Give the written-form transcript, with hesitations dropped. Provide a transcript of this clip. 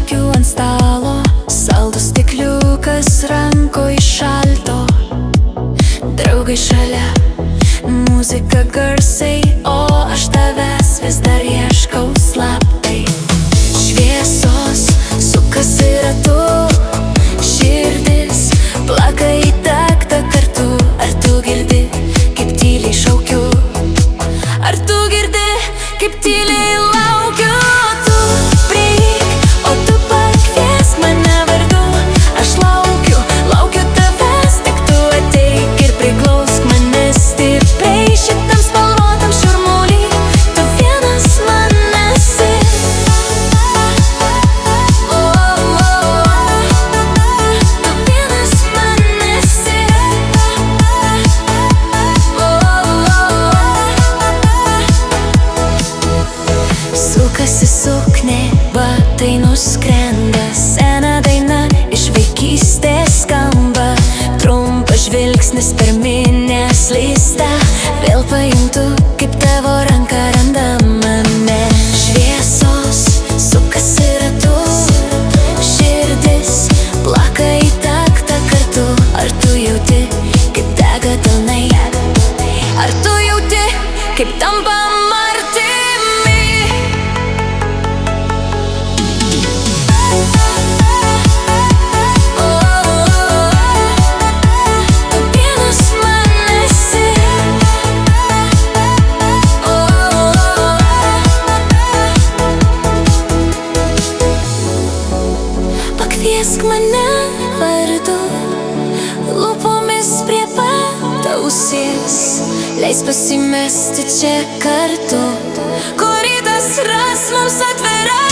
žvakių ant stalo, saldus stikliukas rankoj šalto. Draugai šalia, muzika garsai, o aš tavęs vis dar ieškau slaptai. Šviesos sukasi ratu, širdis plaka į taktą kartu. Ar tu girdi, kaip tyliai šaukiu? Ar tu girdi, kaip tyliai laukiu? Tu prieik, o tu pakviesk mane vardu. Aš laukiu, laukiu tavęs, tik tu ateik ir priglausk mane stipriai. Šitam spalvotam šurmuly tu vienas man esi. Tu vienas man esi. Sukasi suknė, batai nuskrenda, sena daina iš vaikystės skamba. Trumpas žvilgsnis per minią slysta, vėl pajuntu, kaip tavo ranka randa mane. Šviesos sukasi ratu, širdis plaka į taktą kartu. Ar tu jauti, kaip dega delnai? Ar tu jauti, kaip tampa martimi? Pakviesk mane vardu, lūpomis prie pat ausies, leis pasimesti čia kartu, kur rytas ras mums atvirai.